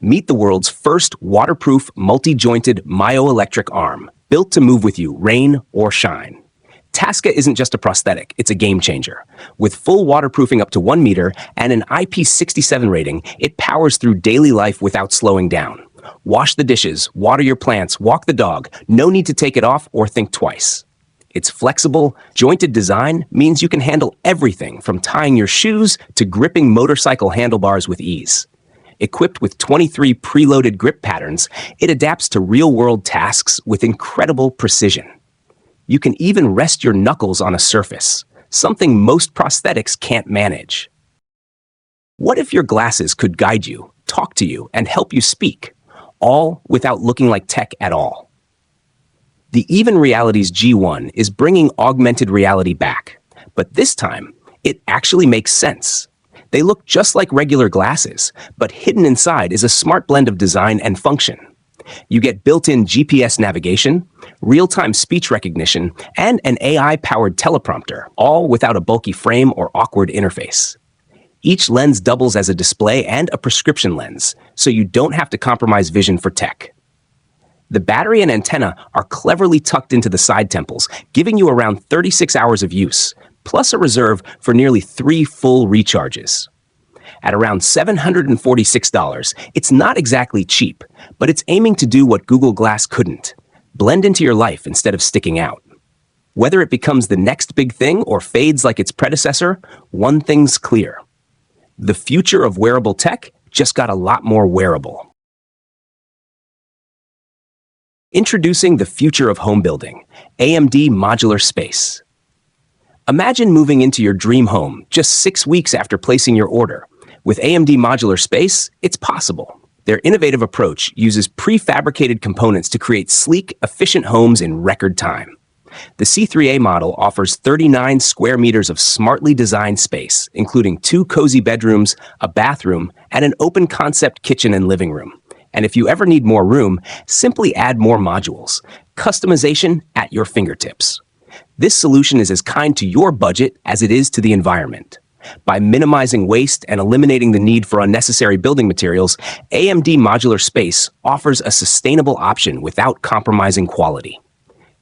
Meet the world's first waterproof, multi-jointed myoelectric arm, built to move with you, rain or shine. Tasca isn't just a prosthetic, it's a game changer. With full waterproofing up to 1 meter and an IP67 rating, it powers through daily life without slowing down. Wash the dishes, water your plants, walk the dog. No need to take it off or think twice. Its flexible, jointed design means you can handle everything from tying your shoes to gripping motorcycle handlebars with ease. Equipped with 23 preloaded grip patterns, it adapts to real-world tasks with incredible precision. You can even rest your knuckles on a surface, something most prosthetics can't manage. What if your glasses could guide you, talk to you, and help you speak, all without looking like tech at all? The Even Reality's G1 is bringing augmented reality back, but this time, it actually makes sense. They look just like regular glasses, but hidden inside is a smart blend of design and function. You get built-in GPS navigation, real-time speech recognition, and an AI-powered teleprompter, all without a bulky frame or awkward interface. Each lens doubles as a display and a prescription lens, so you don't have to compromise vision for tech. The battery and antenna are cleverly tucked into the side temples, giving you around 36 hours of use, plus a reserve for nearly 3 full recharges. At around $746, it's not exactly cheap, but it's aiming to do what Google Glass couldn't: blend into your life instead of sticking out. Whether it becomes the next big thing or fades like its predecessor, one thing's clear: the future of wearable tech just got a lot more wearable. Introducing the future of home building, AMD Modular Space. Imagine moving into your dream home just 6 weeks after placing your order. With AMD Modular Space, it's possible. Their innovative approach uses prefabricated components to create sleek, efficient homes in record time. The C3A model offers 39 square meters of smartly designed space, including 2 cozy bedrooms, a bathroom, and an open-concept kitchen and living room. And if you ever need more room, simply add more modules. Customization at your fingertips. This solution is as kind to your budget as it is to the environment. By minimizing waste and eliminating the need for unnecessary building materials, AMD Modular Space offers a sustainable option without compromising quality.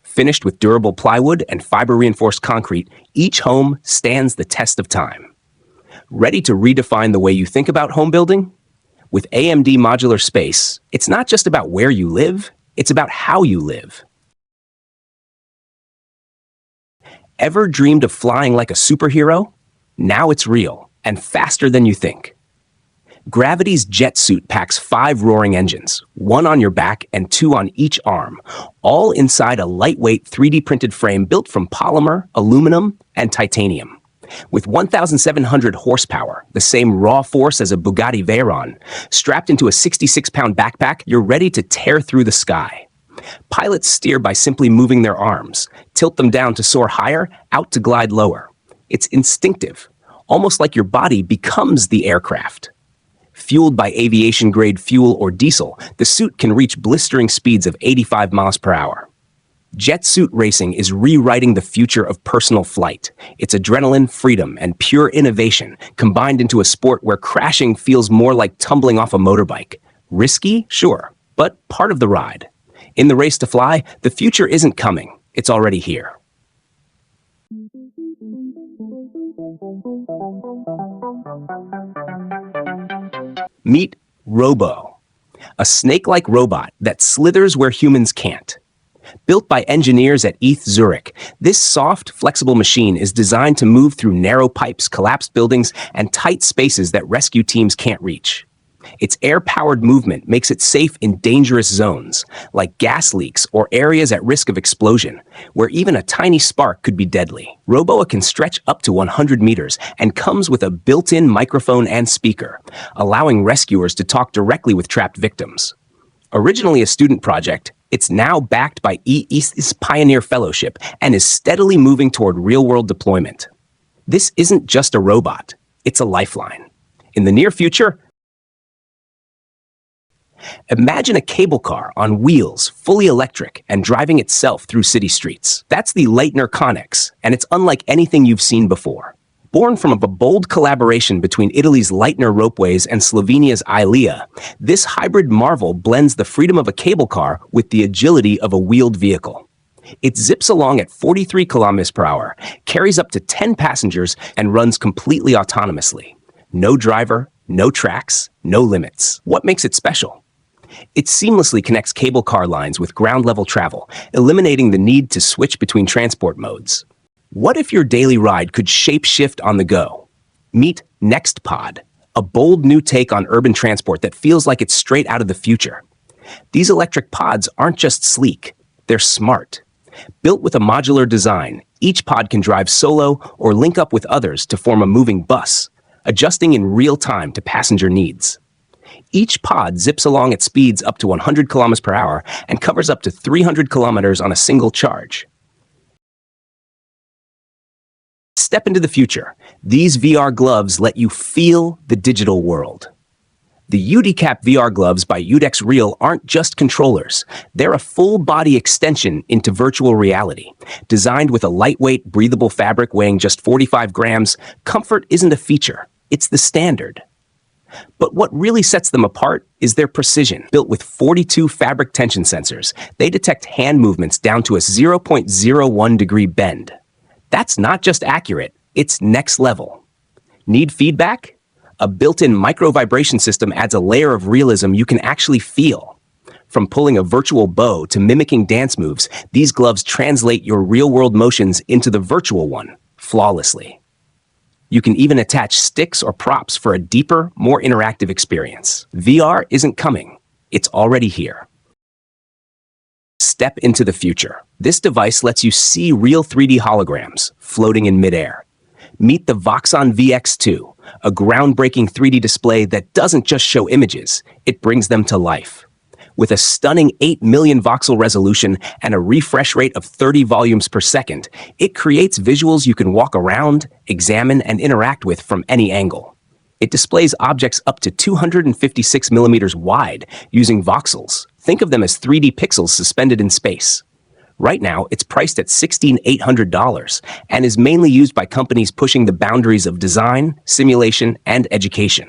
Finished with durable plywood and fiber-reinforced concrete, each home stands the test of time. Ready to redefine the way you think about home building? With AMD Modular Space, it's not just about where you live, it's about how you live. Ever dreamed of flying like a superhero? Now it's real, and faster than you think. Gravity's jet suit packs 5 roaring engines, 1 on your back and 2 on each arm, all inside a lightweight 3D printed frame built from polymer, aluminum, and titanium. With 1,700 horsepower, the same raw force as a Bugatti Veyron, strapped into a 66-pound backpack, you're ready to tear through the sky. Pilots steer by simply moving their arms, tilt them down to soar higher, out to glide lower. It's instinctive, almost like your body becomes the aircraft. Fueled by aviation-grade fuel or diesel, the suit can reach blistering speeds of 85 miles per hour. Jet suit racing is rewriting the future of personal flight. It's adrenaline, freedom, and pure innovation combined into a sport where crashing feels more like tumbling off a motorbike. Risky? Sure, but part of the ride. In the race to fly, the future isn't coming, it's already here. Meet Robo, a snake-like robot that slithers where humans can't. Built by engineers at ETH Zurich, this soft, flexible machine is designed to move through narrow pipes, collapsed buildings, and tight spaces that rescue teams can't reach. Its air-powered movement makes it safe in dangerous zones, like gas leaks or areas at risk of explosion, where even a tiny spark could be deadly. Robo can stretch up to 100 meters and comes with a built-in microphone and speaker, allowing rescuers to talk directly with trapped victims. Originally a student project, it's now backed by ETH's Pioneer Fellowship and is steadily moving toward real-world deployment. This isn't just a robot, it's a lifeline. In the near future, imagine a cable car on wheels, fully electric, and driving itself through city streets. That's the Leitner Connex, and it's unlike anything you've seen before. Born from a bold collaboration between Italy's Leitner Ropeways and Slovenia's Ilia, this hybrid marvel blends the freedom of a cable car with the agility of a wheeled vehicle. It zips along at 43 kilometers per hour, carries up to 10 passengers, and runs completely autonomously. No driver, no tracks, no limits. What makes it special? It seamlessly connects cable car lines with ground-level travel, eliminating the need to switch between transport modes. What if your daily ride could shape-shift on the go? Meet NextPod, a bold new take on urban transport that feels like it's straight out of the future. These electric pods aren't just sleek, they're smart. Built with a modular design, each pod can drive solo or link up with others to form a moving bus, adjusting in real time to passenger needs. Each pod zips along at speeds up to 100 kilometers per hour and covers up to 300 kilometers on a single charge. Step into the future. These VR gloves let you feel the digital world. The UDCap VR gloves by Udex Real aren't just controllers. They're a full-body extension into virtual reality. Designed with a lightweight, breathable fabric weighing just 45 grams, comfort isn't a feature. It's the standard. But what really sets them apart is their precision. Built with 42 fabric tension sensors, they detect hand movements down to a 0.01 degree bend. That's not just accurate, it's next level. Need feedback? A built-in micro-vibration system adds a layer of realism you can actually feel. From pulling a virtual bow to mimicking dance moves, these gloves translate your real-world motions into the virtual one, flawlessly. You can even attach sticks or props for a deeper, more interactive experience. VR isn't coming, it's already here. Step into the future. This device lets you see real 3D holograms floating in midair. Meet the Voxon VX2, a groundbreaking 3D display that doesn't just show images, it brings them to life. With a stunning 8 million voxel resolution and a refresh rate of 30 volumes per second, it creates visuals you can walk around, examine, and interact with from any angle. It displays objects up to 256 millimeters wide using voxels. Think of them as 3D pixels suspended in space. Right now, it's priced at $1,800 and is mainly used by companies pushing the boundaries of design, simulation, and education.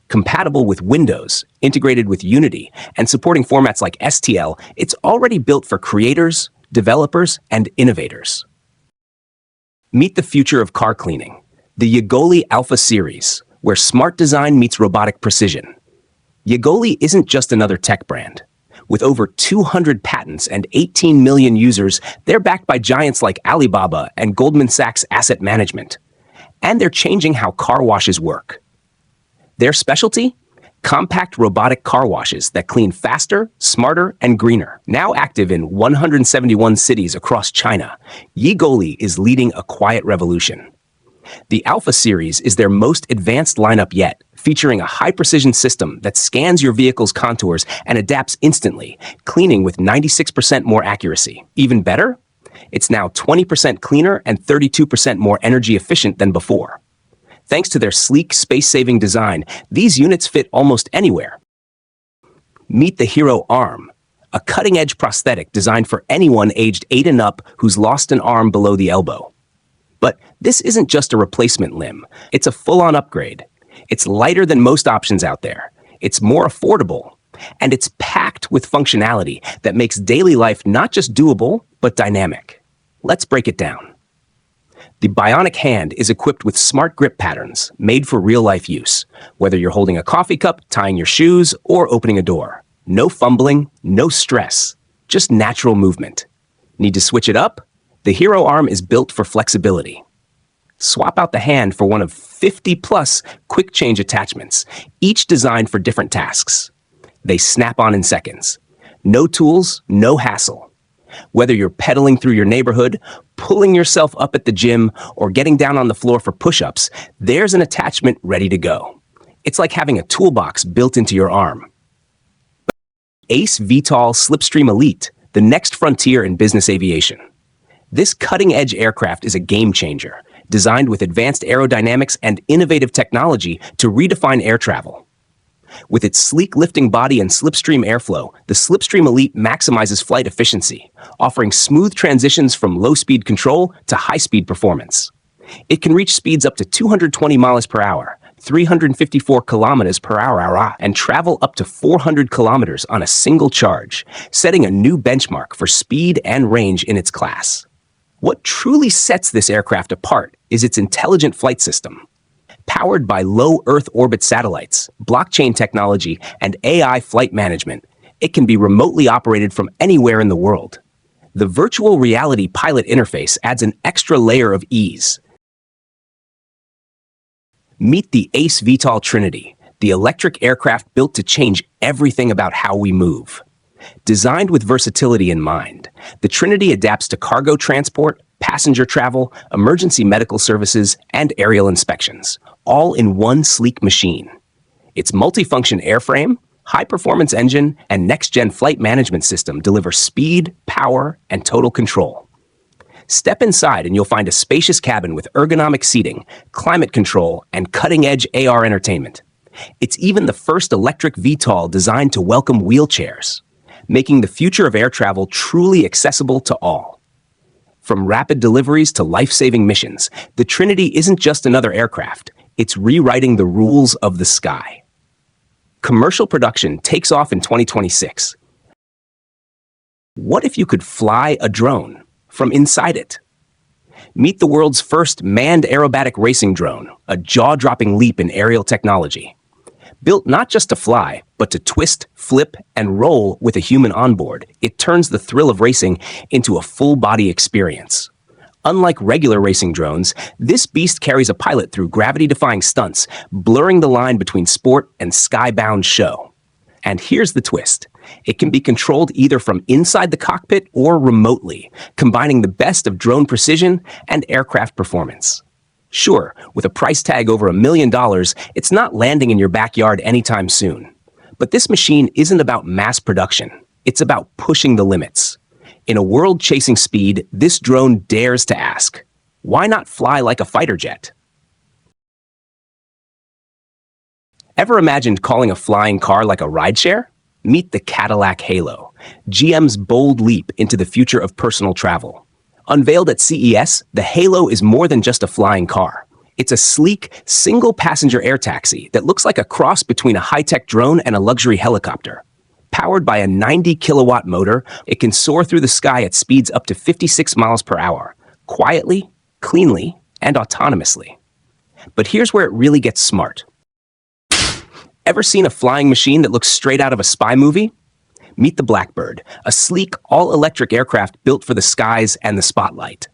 Compatible with Windows, integrated with Unity, and supporting formats like STL, it's already built for creators, developers, and innovators. Meet the future of car cleaning, the Yagoli Alpha Series, where smart design meets robotic precision. Yagoli isn't just another tech brand. With over 200 patents and 18 million users, they're backed by giants like Alibaba and Goldman Sachs Asset Management. And they're changing how car washes work. Their specialty? Compact robotic car washes that clean faster, smarter, and greener. Now active in 171 cities across China, Yagoli is leading a quiet revolution. The Alpha Series is their most advanced lineup yet, featuring a high-precision system that scans your vehicle's contours and adapts instantly, cleaning with 96% more accuracy. Even better? It's now 20% cleaner and 32% more energy efficient than before. Thanks to their sleek, space-saving design, these units fit almost anywhere. Meet the Hero Arm, a cutting-edge prosthetic designed for anyone aged 8 and up who's lost an arm below the elbow. But this isn't just a replacement limb, it's a full-on upgrade. It's lighter than most options out there, it's more affordable, and it's packed with functionality that makes daily life not just doable, but dynamic. Let's break it down. The bionic hand is equipped with smart grip patterns made for real-life use, whether you're holding a coffee cup, tying your shoes, or opening a door. No fumbling, no stress, just natural movement. Need to switch it up? The Hero Arm is built for flexibility. Swap out the hand for one of 50-plus quick-change attachments, each designed for different tasks. They snap on in seconds. No tools, no hassle. Whether you're pedaling through your neighborhood, pulling yourself up at the gym, or getting down on the floor for push-ups, there's an attachment ready to go. It's like having a toolbox built into your arm. Ace VTOL Slipstream Elite, the next frontier in business aviation. This cutting-edge aircraft is a game-changer, designed with advanced aerodynamics and innovative technology to redefine air travel. With its sleek lifting body and slipstream airflow, the Slipstream Elite maximizes flight efficiency, offering smooth transitions from low-speed control to high-speed performance. It can reach speeds up to 220 miles per hour, 354 kilometers per hour, and travel up to 400 kilometers on a single charge, setting a new benchmark for speed and range in its class. What truly sets this aircraft apart is its intelligent flight system. Powered by low Earth orbit satellites, blockchain technology, and AI flight management, it can be remotely operated from anywhere in the world. The virtual reality pilot interface adds an extra layer of ease. Meet the Ace VTOL Trinity, the electric aircraft built to change everything about how we move. Designed with versatility in mind, the Trinity adapts to cargo transport, passenger travel, emergency medical services, and aerial inspections, all in one sleek machine. Its multifunction airframe, high-performance engine, and next-gen flight management system deliver speed, power, and total control. Step inside and you'll find a spacious cabin with ergonomic seating, climate control, and cutting-edge AR entertainment. It's even the first electric VTOL designed to welcome wheelchairs, making the future of air travel truly accessible to all. From rapid deliveries to life-saving missions, the Trinity isn't just another aircraft, it's rewriting the rules of the sky. Commercial production takes off in 2026. What if you could fly a drone from inside it? Meet the world's first manned aerobatic racing drone, a jaw-dropping leap in aerial technology. Built not just to fly, but to twist, flip, and roll with a human on board, it turns the thrill of racing into a full-body experience. Unlike regular racing drones, this beast carries a pilot through gravity-defying stunts, blurring the line between sport and skybound show. And here's the twist. It can be controlled either from inside the cockpit or remotely, combining the best of drone precision and aircraft performance. Sure, with a price tag over $1 million, it's not landing in your backyard anytime soon. But this machine isn't about mass production. It's about pushing the limits. In a world chasing speed, this drone dares to ask, why not fly like a fighter jet? Ever imagined calling a flying car like a rideshare? Meet the Cadillac Halo, GM's bold leap into the future of personal travel. Unveiled at CES, the Halo is more than just a flying car. It's a sleek, single-passenger air taxi that looks like a cross between a high-tech drone and a luxury helicopter. Powered by a 90-kilowatt motor, it can soar through the sky at speeds up to 56 miles per hour, quietly, cleanly, and autonomously. But here's where it really gets smart. Ever seen a flying machine that looks straight out of a spy movie? Meet the Blackbird, a sleek, all-electric aircraft built for the skies and the spotlight.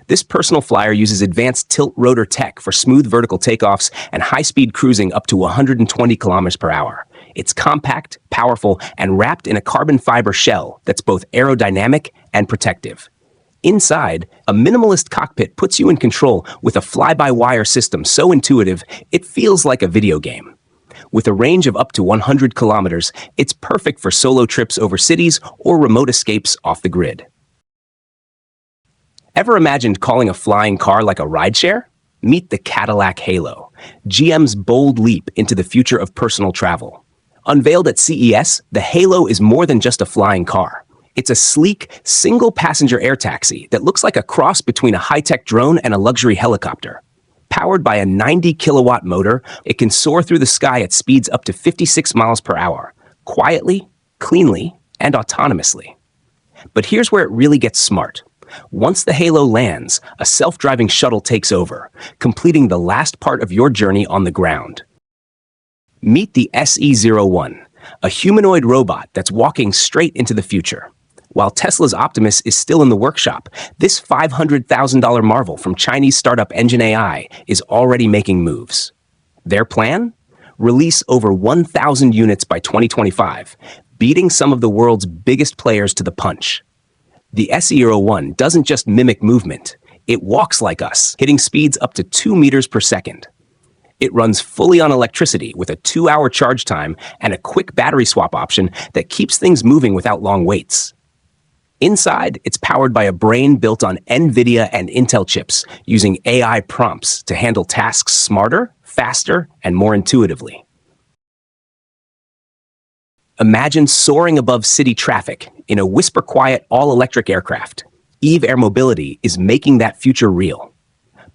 This personal flyer uses advanced tilt-rotor tech for smooth vertical takeoffs and high-speed cruising up to 120 kilometers per hour. It's compact, powerful, and wrapped in a carbon fiber shell that's both aerodynamic and protective. Inside, a minimalist cockpit puts you in control with a fly-by-wire system so intuitive it feels like a video game. With a range of up to 100 kilometers, it's perfect for solo trips over cities or remote escapes off the grid. Ever imagined calling a flying car like a rideshare? Meet the Cadillac Halo, GM's bold leap into the future of personal travel. Unveiled at CES, the Halo is more than just a flying car. It's a sleek, single-passenger air taxi that looks like a cross between a high-tech drone and a luxury helicopter. Powered by a 90-kilowatt motor, it can soar through the sky at speeds up to 56 miles per hour, quietly, cleanly, and autonomously. But here's where it really gets smart. Once the Halo lands, a self-driving shuttle takes over, completing the last part of your journey on the ground. Meet the SE-01, a humanoid robot that's walking straight into the future. While Tesla's Optimus is still in the workshop, this $500,000 marvel from Chinese startup Engine AI is already making moves. Their plan? Release over 1,000 units by 2025, beating some of the world's biggest players to the punch. The SE-01 doesn't just mimic movement, it walks like us, hitting speeds up to 2 meters per second. It runs fully on electricity with a 2-hour charge time and a quick battery swap option that keeps things moving without long waits. Inside, it's powered by a brain built on NVIDIA and Intel chips, using AI prompts to handle tasks smarter, faster, and more intuitively. Imagine soaring above city traffic in a whisper-quiet, all-electric aircraft. Eve Air Mobility is making that future real.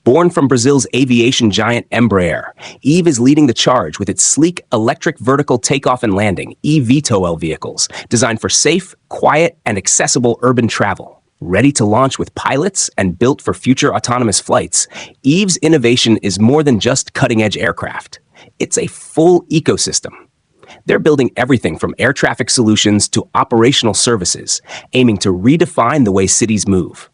Born from Brazil's aviation giant Embraer, Eve is leading the charge with its sleek electric vertical takeoff and landing (eVTOL) vehicles designed for safe, quiet, and accessible urban travel. Ready to launch with pilots and built for future autonomous flights, Eve's innovation is more than just cutting-edge aircraft. It's a full ecosystem. They're building everything from air traffic solutions to operational services, aiming to redefine the way cities move.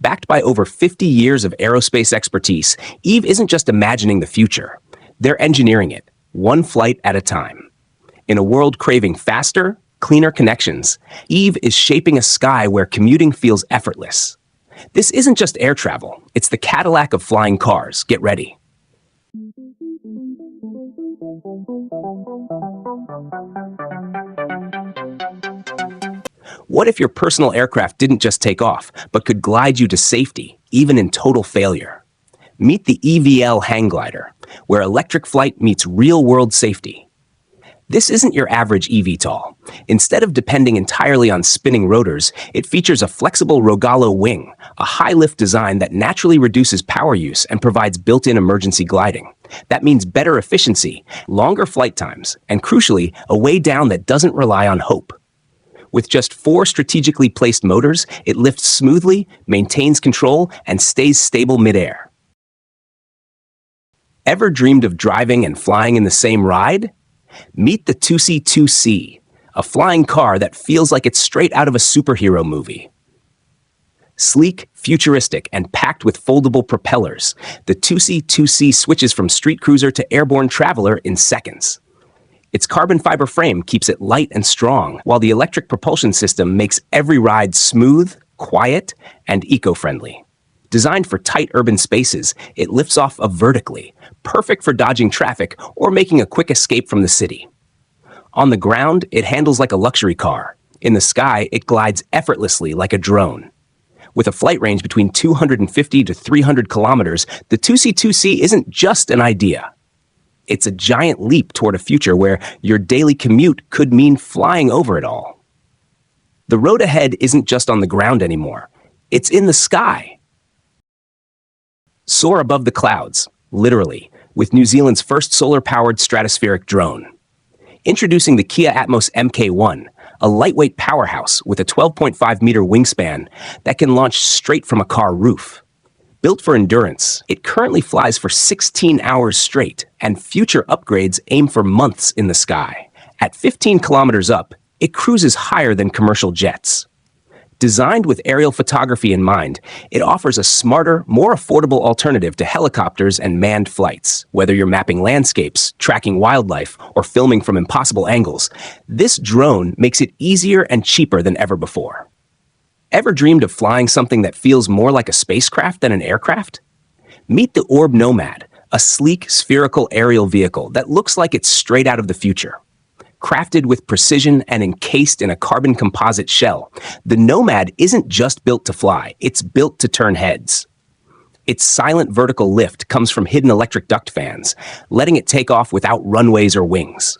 Backed by over 50 years of aerospace expertise, Eve isn't just imagining the future. They're engineering it, one flight at a time. In a world craving faster, cleaner connections, Eve is shaping a sky where commuting feels effortless. This isn't just air travel, it's the Cadillac of flying cars. Get ready. What if your personal aircraft didn't just take off, but could glide you to safety, even in total failure? Meet the EVL hang glider, where electric flight meets real-world safety. This isn't your average eVTOL. Instead of depending entirely on spinning rotors, it features a flexible Rogallo wing, a high-lift design that naturally reduces power use and provides built-in emergency gliding. That means better efficiency, longer flight times, and crucially, a way down that doesn't rely on hope. With just 4 strategically placed motors, it lifts smoothly, maintains control, and stays stable midair. Ever dreamed of driving and flying in the same ride? Meet the 2C2C, a flying car that feels like it's straight out of a superhero movie. Sleek, futuristic, and packed with foldable propellers, the 2C2C switches from street cruiser to airborne traveler in seconds. Its carbon fiber frame keeps it light and strong, while the electric propulsion system makes every ride smooth, quiet, and eco-friendly. Designed for tight urban spaces, it lifts off vertically, perfect for dodging traffic or making a quick escape from the city. On the ground, it handles like a luxury car. In the sky, it glides effortlessly like a drone. With a flight range between 250 to 300 kilometers, the 2C2C isn't just an idea. It's a giant leap toward a future where your daily commute could mean flying over it all. The road ahead isn't just on the ground anymore. It's in the sky. Soar above the clouds, literally, with New Zealand's first solar-powered stratospheric drone. Introducing the Kia Atmos Mk1, a lightweight powerhouse with a 12.5-meter wingspan that can launch straight from a car roof. Built for endurance, it currently flies for 16 hours straight, and future upgrades aim for months in the sky. At 15 kilometers up, it cruises higher than commercial jets. Designed with aerial photography in mind, it offers a smarter, more affordable alternative to helicopters and manned flights. Whether you're mapping landscapes, tracking wildlife, or filming from impossible angles, this drone makes it easier and cheaper than ever before. Ever dreamed of flying something that feels more like a spacecraft than an aircraft? Meet the Orb Nomad, a sleek, spherical aerial vehicle that looks like it's straight out of the future. Crafted with precision and encased in a carbon composite shell, the Nomad isn't just built to fly, it's built to turn heads. Its silent vertical lift comes from hidden electric duct fans, letting it take off without runways or wings.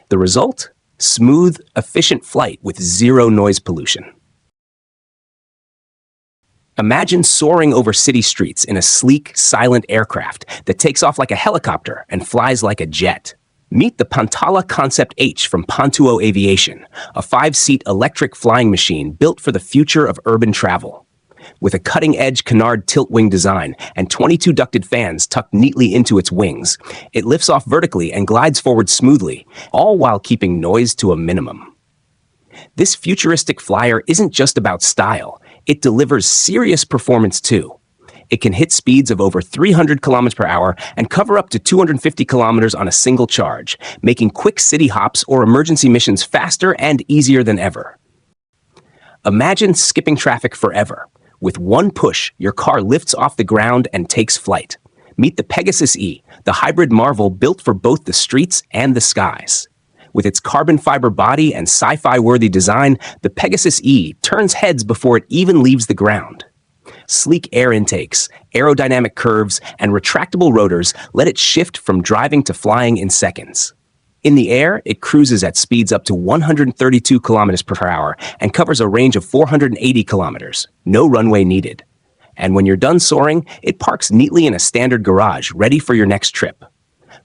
The result? Smooth, efficient flight with zero noise pollution. Imagine soaring over city streets in a sleek, silent aircraft that takes off like a helicopter and flies like a jet. Meet the Pantala Concept H from Pontuo Aviation, a 5-seat electric flying machine built for the future of urban travel. With a cutting-edge canard tilt-wing design and 22 ducted fans tucked neatly into its wings, it lifts off vertically and glides forward smoothly, all while keeping noise to a minimum. This futuristic flyer isn't just about style. It delivers serious performance too. It can hit speeds of over 300 kilometers per hour and cover up to 250 kilometers on a single charge, making quick city hops or emergency missions faster and easier than ever. Imagine skipping traffic forever. With one push, your car lifts off the ground and takes flight. Meet the Pegasus E, the hybrid marvel built for both the streets and the skies. With its carbon fiber body and sci-fi-worthy design, the Pegasus E turns heads before it even leaves the ground. Sleek air intakes, aerodynamic curves, and retractable rotors let it shift from driving to flying in seconds. In the air, it cruises at speeds up to 132 kilometers per hour and covers a range of 480 kilometers, no runway needed. And when you're done soaring, it parks neatly in a standard garage, ready for your next trip.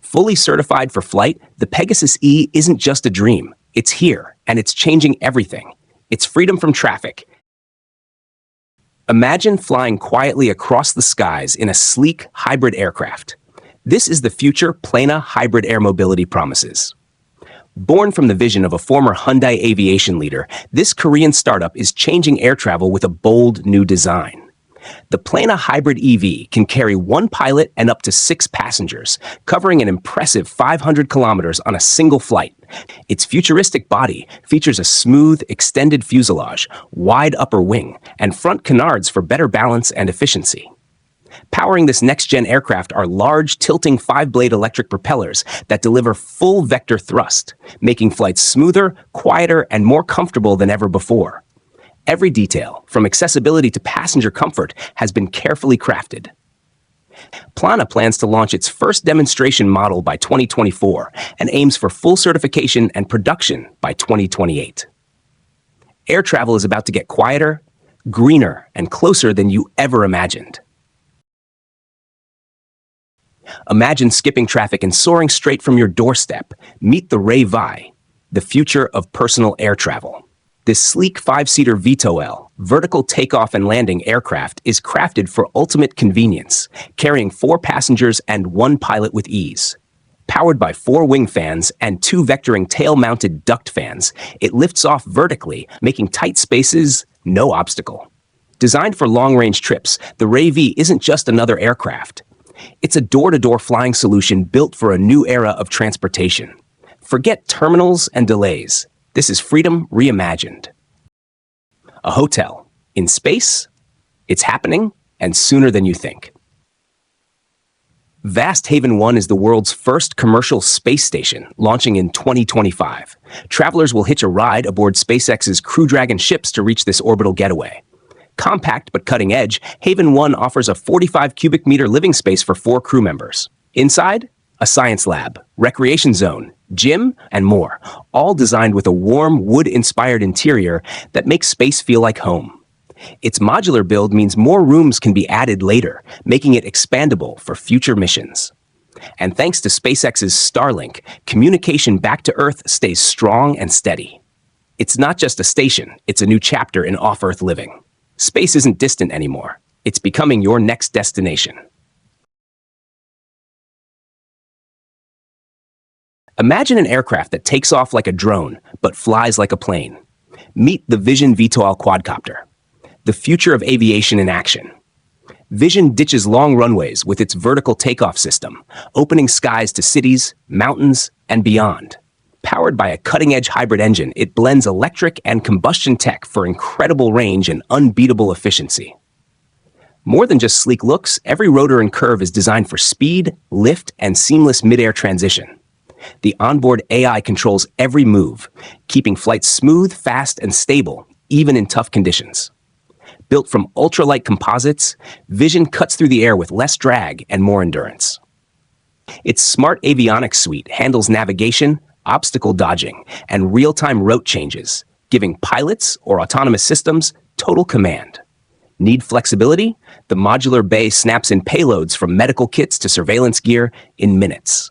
Fully certified for flight, the Pegasus E isn't just a dream. It's here, and it's changing everything. It's freedom from traffic. Imagine flying quietly across the skies in a sleek, hybrid aircraft. This is the future Plana hybrid air mobility promises. Born from the vision of a former Hyundai aviation leader, this Korean startup is changing air travel with a bold new design. The Plana Hybrid EV can carry one pilot and up to 6 passengers, covering an impressive 500 kilometers on a single flight. Its futuristic body features a smooth, extended fuselage, wide upper wing, and front canards for better balance and efficiency. Powering this next-gen aircraft are large, tilting 5-blade electric propellers that deliver full vector thrust, making flights smoother, quieter, and more comfortable than ever before. Every detail, from accessibility to passenger comfort, has been carefully crafted. Plana plans to launch its first demonstration model by 2024 and aims for full certification and production by 2028. Air travel is about to get quieter, greener, and closer than you ever imagined. Imagine skipping traffic and soaring straight from your doorstep. Meet the Ray-Vi, the future of personal air travel. This sleek 5-seater VTOL, vertical takeoff and landing aircraft, is crafted for ultimate convenience, carrying 4 passengers and 1 pilot with ease. Powered by 4 wing fans and 2 vectoring tail-mounted duct fans, it lifts off vertically, making tight spaces no obstacle. Designed for long-range trips, the Ray-Vi isn't just another aircraft. It's a door-to-door flying solution built for a new era of transportation. Forget terminals and delays. This is freedom reimagined. A hotel in space? It's happening, and sooner than you think. Vast Haven 1 is the world's first commercial space station, launching in 2025. Travelers will hitch a ride aboard SpaceX's Crew Dragon ships to reach this orbital getaway. Compact but cutting edge, Haven 1 offers a 45 cubic meter living space for 4 crew members. Inside, a science lab, recreation zone, gym, and more, all designed with a warm, wood-inspired interior that makes space feel like home. Its modular build means more rooms can be added later, making it expandable for future missions. And thanks to SpaceX's Starlink, communication back to Earth stays strong and steady. It's not just a station, it's a new chapter in off-Earth living. Space isn't distant anymore. It's becoming your next destination. Imagine an aircraft that takes off like a drone, but flies like a plane. Meet the Vision VTOL quadcopter, the future of aviation in action. Vision ditches long runways with its vertical takeoff system, opening skies to cities, mountains, and beyond. Powered by a cutting-edge hybrid engine, it blends electric and combustion tech for incredible range and unbeatable efficiency. More than just sleek looks, every rotor and curve is designed for speed, lift, and seamless mid-air transition. The onboard AI controls every move, keeping flights smooth, fast, and stable, even in tough conditions. Built from ultralight composites, Vision cuts through the air with less drag and more endurance. Its smart avionics suite handles navigation, obstacle dodging, and real-time route changes, giving pilots or autonomous systems total command. Need flexibility? The modular bay snaps in payloads from medical kits to surveillance gear in minutes.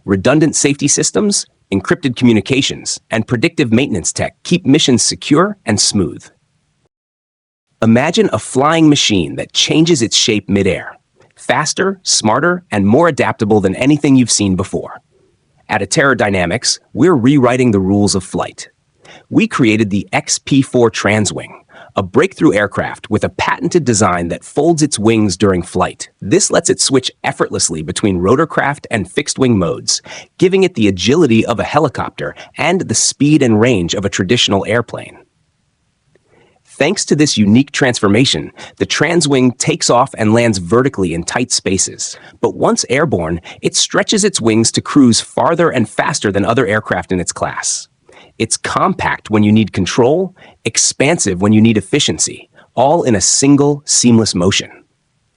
Redundant safety systems, encrypted communications, and predictive maintenance tech keep missions secure and smooth. Imagine a flying machine that changes its shape mid-air, faster, smarter, and more adaptable than anything you've seen before. At Atera Dynamics, we're rewriting the rules of flight. We created the XP4 Transwing, a breakthrough aircraft with a patented design that folds its wings during flight. This lets it switch effortlessly between rotorcraft and fixed-wing modes, giving it the agility of a helicopter and the speed and range of a traditional airplane. Thanks to this unique transformation, the Transwing takes off and lands vertically in tight spaces. But once airborne, it stretches its wings to cruise farther and faster than other aircraft in its class. It's compact when you need control, expansive when you need efficiency, all in a single, seamless motion.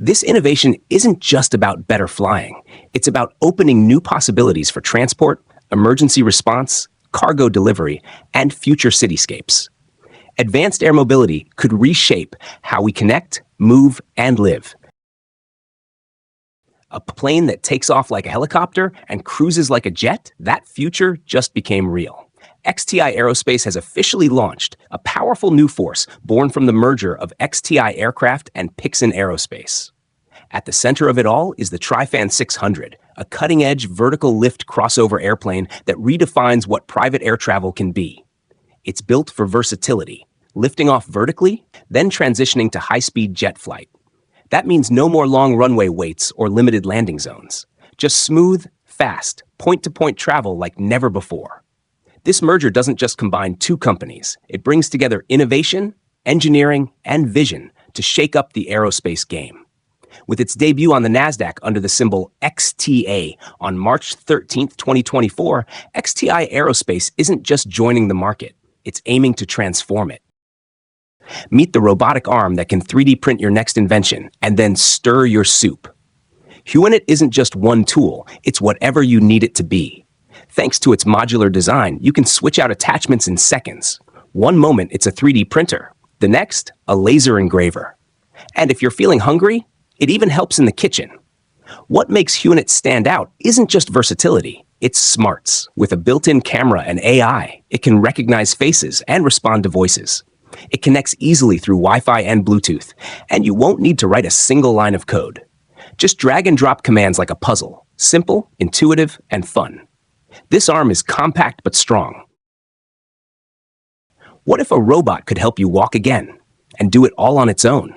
This innovation isn't just about better flying. It's about opening new possibilities for transport, emergency response, cargo delivery, and future cityscapes. Advanced air mobility could reshape how we connect, move, and live. A plane that takes off like a helicopter and cruises like a jet, that future just became real. XTI Aerospace has officially launched a powerful new force born from the merger of XTI Aircraft and Pixin Aerospace. At the center of it all is the Trifan 600, a cutting-edge vertical lift crossover airplane that redefines what private air travel can be. It's built for versatility, lifting off vertically, then transitioning to high-speed jet flight. That means no more long runway waits or limited landing zones. Just smooth, fast, point-to-point travel like never before. This merger doesn't just combine two companies. It brings together innovation, engineering, and vision to shake up the aerospace game. With its debut on the NASDAQ under the symbol XTA on March 13, 2024, XTI Aerospace isn't just joining the market. It's aiming to transform it. Meet the robotic arm that can 3D print your next invention and then stir your soup. Huonit isn't just one tool, it's whatever you need it to be. Thanks to its modular design, you can switch out attachments in seconds. One moment, it's a 3D printer. The next, a laser engraver. And if you're feeling hungry, it even helps in the kitchen. What makes Huonit stand out isn't just versatility, it's smarts. With a built-in camera and AI, it can recognize faces and respond to voices. It connects easily through Wi-Fi and Bluetooth, and you won't need to write a single line of code. Just drag and drop commands like a puzzle. Simple, intuitive, and fun. This arm is compact but strong. What if a robot could help you walk again and do it all on its own?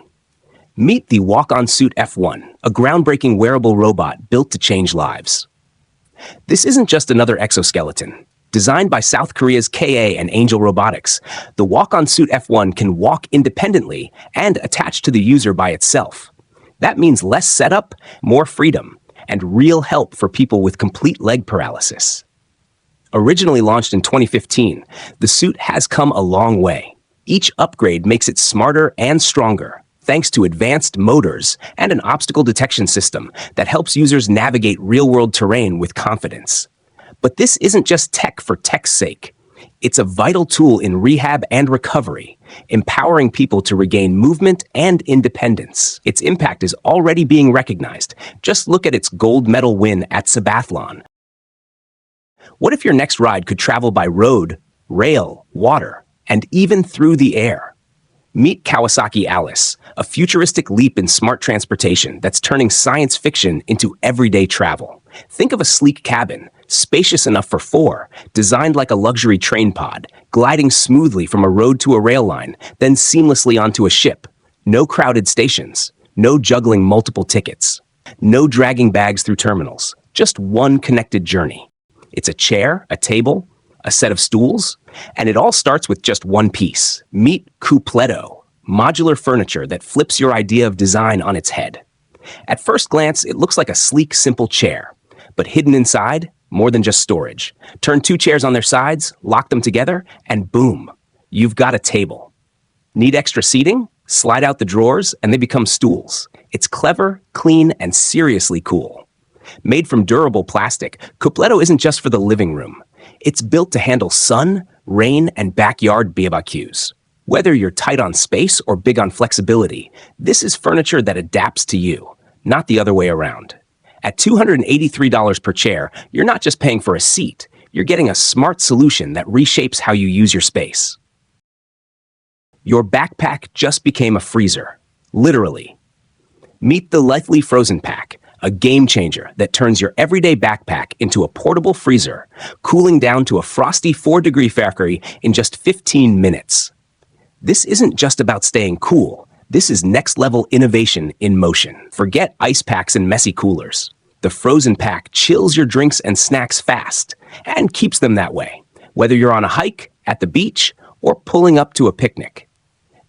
Meet the Walk-On Suit F1, a groundbreaking wearable robot built to change lives. This isn't just another exoskeleton. Designed by South Korea's KA and Angel Robotics, the Walk-On Suit F1 can walk independently and attach to the user by itself. That means less setup, more freedom, and real help for people with complete leg paralysis. Originally launched in 2015, the suit has come a long way. Each upgrade makes it smarter and stronger, thanks to advanced motors and an obstacle detection system that helps users navigate real-world terrain with confidence. But this isn't just tech for tech's sake. It's a vital tool in rehab and recovery, empowering people to regain movement and independence. Its impact is already being recognized. Just look at its gold medal win at Sabathlon. What if your next ride could travel by road, rail, water, and even through the air? Meet Kawasaki Alice, a futuristic leap in smart transportation that's turning science fiction into everyday travel. Think of a sleek cabin, spacious enough for four, designed like a luxury train pod, gliding smoothly from a road to a rail line, then seamlessly onto a ship. No crowded stations, no juggling multiple tickets, no dragging bags through terminals, just one connected journey. It's a chair, a table, a set of stools, and it all starts with just one piece. Meet Coupletto, modular furniture that flips your idea of design on its head. At first glance, it looks like a sleek, simple chair, but hidden inside, more than just storage. Turn two chairs on their sides, lock them together, and boom, you've got a table. Need extra seating? Slide out the drawers, and they become stools. It's clever, clean, and seriously cool. Made from durable plastic, Coupletto isn't just for the living room. It's built to handle sun, rain, and backyard barbecues. Whether you're tight on space or big on flexibility, this is furniture that adapts to you, not the other way around. At $283 per chair, you're not just paying for a seat, you're getting a smart solution that reshapes how you use your space. Your backpack just became a freezer, literally. Meet the Lively Frozen Pack, a game changer that turns your everyday backpack into a portable freezer, cooling down to a frosty 4-degree Fahrenheit in just 15 minutes. This isn't just about staying cool. This is next-level innovation in motion. Forget ice packs and messy coolers. The Frozen Pack chills your drinks and snacks fast and keeps them that way, whether you're on a hike, at the beach, or pulling up to a picnic.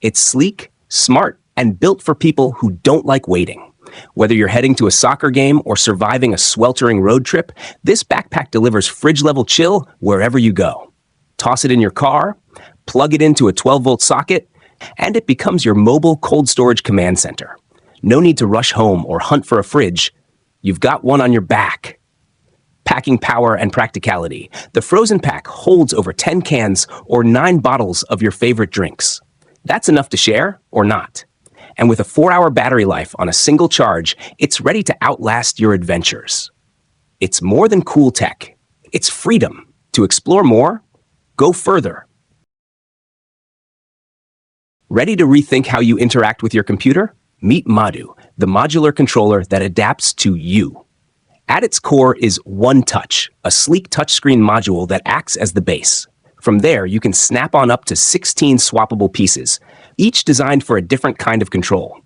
It's sleek, smart, and built for people who don't like waiting. Whether you're heading to a soccer game or surviving a sweltering road trip, this backpack delivers fridge-level chill wherever you go. Toss it in your car, plug it into a 12-volt socket, and it becomes your mobile cold storage command center. No need to rush home or hunt for a fridge. You've got one on your back. Packing power and practicality. The Frozen Pack holds over 10 cans or 9 bottles of your favorite drinks. That's enough to share or not. And with a 4-hour battery life on a single charge, it's ready to outlast your adventures. It's more than cool tech. It's freedom. To explore more, go further. Ready to rethink how you interact with your computer? Meet Madu, the modular controller that adapts to you. At its core is One Touch, a sleek touchscreen module that acts as the base. From there, you can snap on up to 16 swappable pieces, each designed for a different kind of control.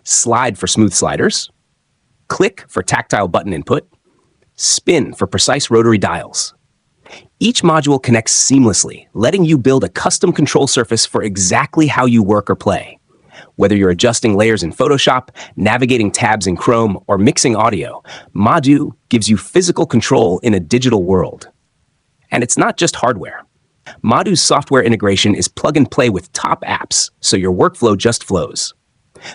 Slide for smooth sliders, click for tactile button input, spin for precise rotary dials. Each module connects seamlessly, letting you build a custom control surface for exactly how you work or play. Whether you're adjusting layers in Photoshop, navigating tabs in Chrome, or mixing audio, Madu gives you physical control in a digital world. And it's not just hardware. Madu's software integration is plug and play with top apps, so your workflow just flows.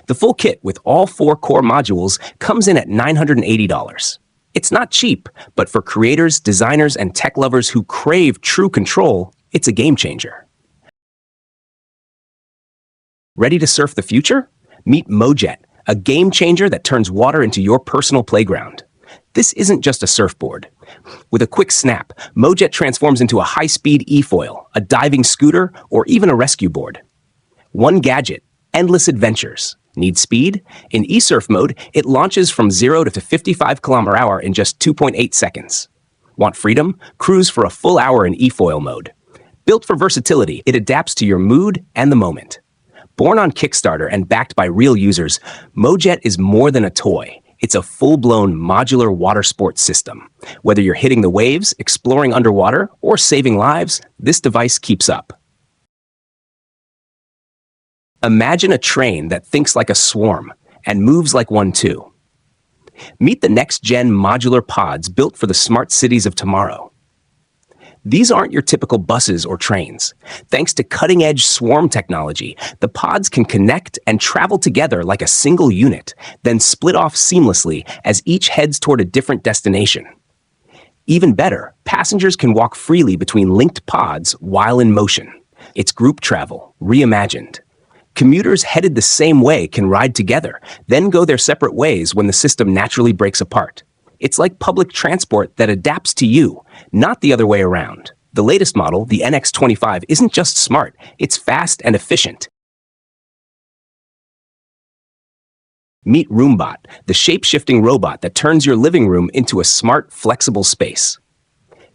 The full kit with all 4 core modules comes in at $980. It's not cheap, but for creators, designers, and tech lovers who crave true control, it's a game changer. Ready to surf the future? Meet Mojet, a game changer that turns water into your personal playground. This isn't just a surfboard. With a quick snap, Mojet transforms into a high-speed e-foil, a diving scooter, or even a rescue board. One gadget, endless adventures. Need speed? In e-surf mode, it launches from 0 to 55 km/h in just 2.8 seconds. Want freedom? Cruise for a full hour in e-foil mode. Built for versatility, it adapts to your mood and the moment. Born on Kickstarter and backed by real users, Mojet is more than a toy. It's a full-blown modular water sports system. Whether you're hitting the waves, exploring underwater, or saving lives, this device keeps up. Imagine a train that thinks like a swarm and moves like one too. Meet the next-gen modular pods built for the smart cities of tomorrow. These aren't your typical buses or trains. Thanks to cutting-edge swarm technology, the pods can connect and travel together like a single unit, then split off seamlessly as each heads toward a different destination. Even better, passengers can walk freely between linked pods while in motion. It's group travel, reimagined. Commuters headed the same way can ride together, then go their separate ways when the system naturally breaks apart. It's like public transport that adapts to you, not the other way around. The latest model, the NX25, isn't just smart, it's fast and efficient. Meet Roombot, the shape-shifting robot that turns your living room into a smart, flexible space.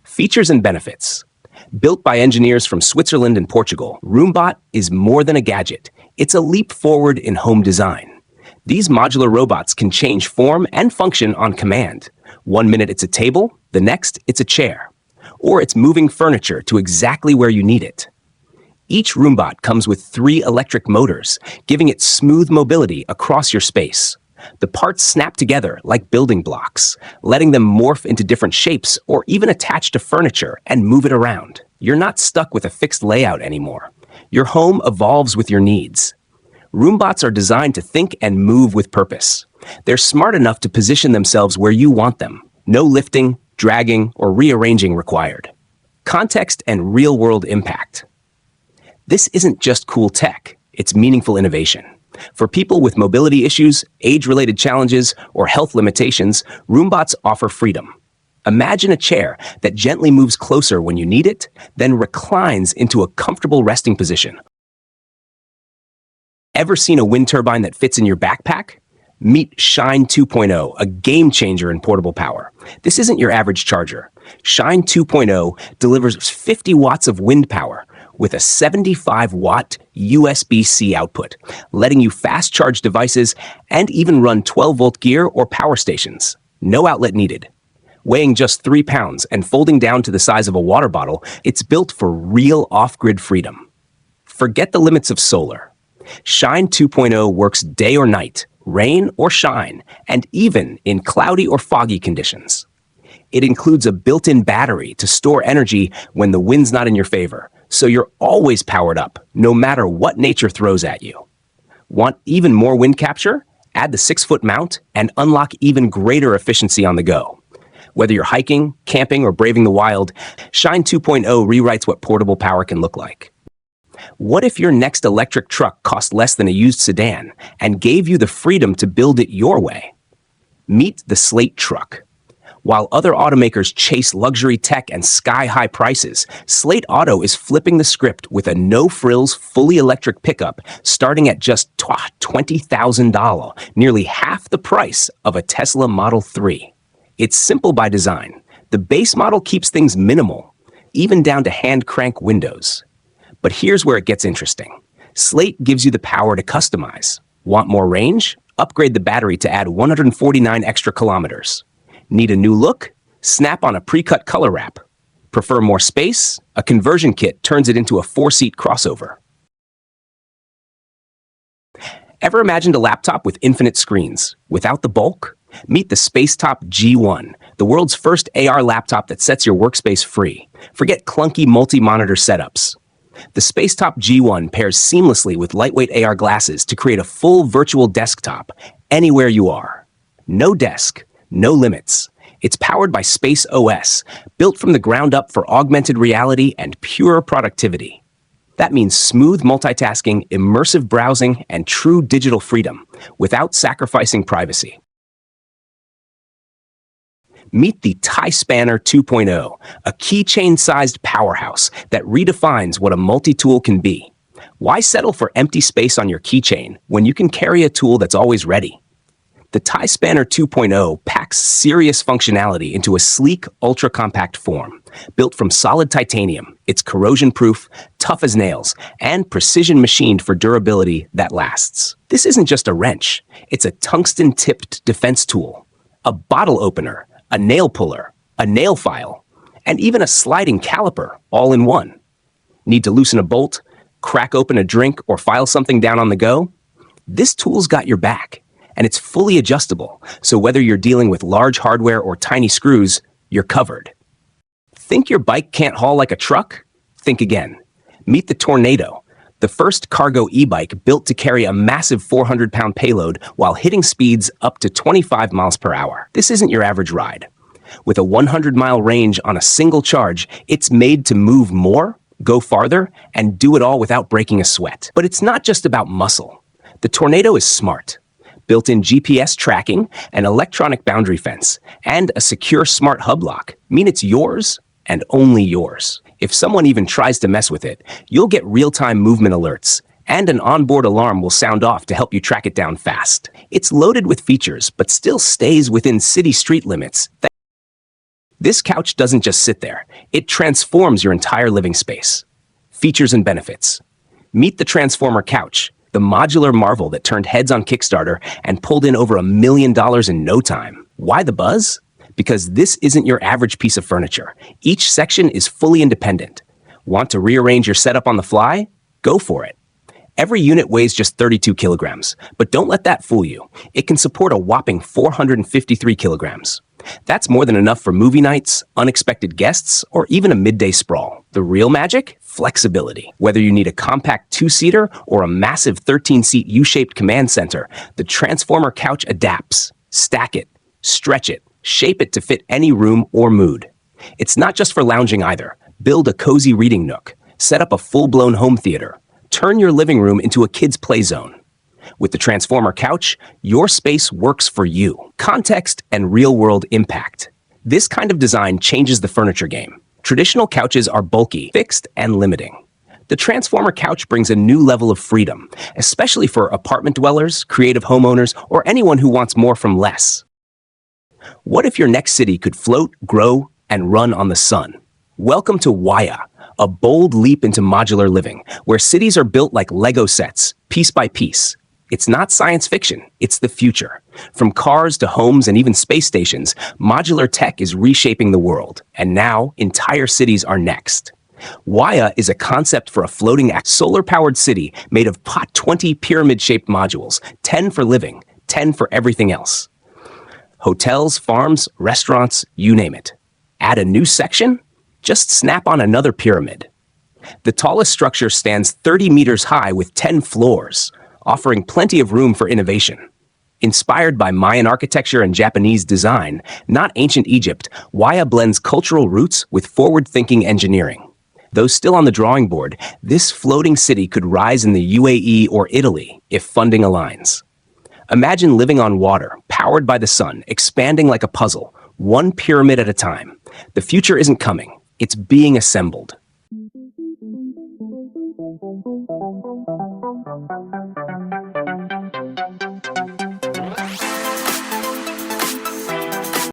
Features and benefits. Built by engineers from Switzerland and Portugal, Roombot is more than a gadget. It's a leap forward in home design. These modular robots can change form and function on command. 1 minute it's a table, the next it's a chair. Or it's moving furniture to exactly where you need it. Each Roombot comes with 3 electric motors, giving it smooth mobility across your space. The parts snap together like building blocks, letting them morph into different shapes or even attach to furniture and move it around. You're not stuck with a fixed layout anymore. Your home evolves with your needs. Roombots are designed to think and move with purpose. They're smart enough to position themselves where you want them. No lifting, dragging, or rearranging required. Context and real-world impact. This isn't just cool tech, it's meaningful innovation. For people with mobility issues, age-related challenges, or health limitations, Roombots offer freedom. Imagine a chair that gently moves closer when you need it, then reclines into a comfortable resting position. Ever seen a wind turbine that fits in your backpack? Meet Shine 2.0, a game changer in portable power. This isn't your average charger. Shine 2.0 delivers 50 watts of wind power with a 75-watt USB-C output, letting you fast-charge devices and even run 12-volt gear or power stations. No outlet needed. Weighing just 3 pounds and folding down to the size of a water bottle, it's built for real off-grid freedom. Forget the limits of solar. Shine 2.0 works day or night, rain or shine, and even in cloudy or foggy conditions. It includes a built-in battery to store energy when the wind's not in your favor, so you're always powered up, no matter what nature throws at you. Want even more wind capture? Add the 6-foot mount and unlock even greater efficiency on the go. Whether you're hiking, camping, or braving the wild, Shine 2.0 rewrites what portable power can look like. What if your next electric truck cost less than a used sedan and gave you the freedom to build it your way? Meet the Slate truck. While other automakers chase luxury tech and sky-high prices, Slate Auto is flipping the script with a no-frills, fully electric pickup starting at just $20,000, nearly half the price of a Tesla Model 3. It's simple by design. The base model keeps things minimal, even down to hand crank windows. But here's where it gets interesting. Slate gives you the power to customize. Want more range? Upgrade the battery to add 149 extra kilometers. Need a new look? Snap on a pre-cut color wrap. Prefer more space? A conversion kit turns it into a 4-seat crossover. Ever imagined a laptop with infinite screens? Without the bulk? Meet the Spacetop G1, the world's first AR laptop that sets your workspace free. Forget clunky multi-monitor setups. The Spacetop G1 pairs seamlessly with lightweight AR glasses to create a full virtual desktop anywhere you are. No desk, no limits. It's powered by Space OS, built from the ground up for augmented reality and pure productivity. That means smooth multitasking, immersive browsing, and true digital freedom without sacrificing privacy. Meet the Tie Spanner 2.0, a keychain-sized powerhouse that redefines what a multi-tool can be. Why settle for empty space on your keychain when you can carry a tool that's always ready? The Tie Spanner 2.0 packs serious functionality into a sleek, ultra-compact form. Built from solid titanium, it's corrosion-proof, tough as nails, and precision-machined for durability that lasts. This isn't just a wrench. It's a tungsten-tipped defense tool, a bottle opener, a nail puller, a nail file, and even a sliding caliper all in one. Need to loosen a bolt, crack open a drink, or file something down on the go? This tool's got your back, and it's fully adjustable, so whether you're dealing with large hardware or tiny screws, you're covered. Think your bike can't haul like a truck? Think again. Meet the Tornado, the first cargo e-bike built to carry a massive 400-pound payload while hitting speeds up to 25 miles per hour. This isn't your average ride. With a 100-mile range on a single charge, it's made to move more, go farther, and do it all without breaking a sweat. But it's not just about muscle. The Tornado is smart. Built-in GPS tracking, an electronic boundary fence, and a secure smart hub lock mean it's yours and only yours. If someone even tries to mess with it, you'll get real-time movement alerts, and an onboard alarm will sound off to help you track it down fast. It's loaded with features, but still stays within city street limits. This couch doesn't just sit there. It transforms your entire living space. Features and benefits. Meet the Transformer Couch, the modular marvel that turned heads on Kickstarter and pulled in over $1 million in no time. Why the buzz? Because this isn't your average piece of furniture. Each section is fully independent. Want to rearrange your setup on the fly? Go for it. Every unit weighs just 32 kilograms, but don't let that fool you. It can support a whopping 453 kilograms. That's more than enough for movie nights, unexpected guests, or even a midday sprawl. The real magic? Flexibility. Whether you need a compact 2-seater or a massive 13-seat U-shaped command center, the Transformer Couch adapts. Stack it, stretch it, shape it to fit any room or mood. It's not just for lounging either. Build a cozy reading nook. Set up a full-blown home theater. Turn your living room into a kid's play zone. With the Transformer Couch, your space works for you. Context and real-world impact. This kind of design changes the furniture game. Traditional couches are bulky, fixed, and limiting. The Transformer Couch brings a new level of freedom, especially for apartment dwellers, creative homeowners, or anyone who wants more from less. What if your next city could float, grow, and run on the sun? Welcome to Waya, a bold leap into modular living, where cities are built like Lego sets, piece by piece. It's not science fiction, it's the future. From cars to homes and even space stations, modular tech is reshaping the world, and now entire cities are next. Waya is a concept for a floating solar-powered city made of 20 pyramid-shaped modules, 10 for living, 10 for everything else. Hotels, farms, restaurants, you name it. Add a new section? Just snap on another pyramid. The tallest structure stands 30 meters high with 10 floors, offering plenty of room for innovation. Inspired by Mayan architecture and Japanese design, not ancient Egypt, Waya blends cultural roots with forward-thinking engineering. Though still on the drawing board, this floating city could rise in the UAE or Italy if funding aligns. Imagine living on water, powered by the sun, expanding like a puzzle, one pyramid at a time. The future isn't coming, it's being assembled.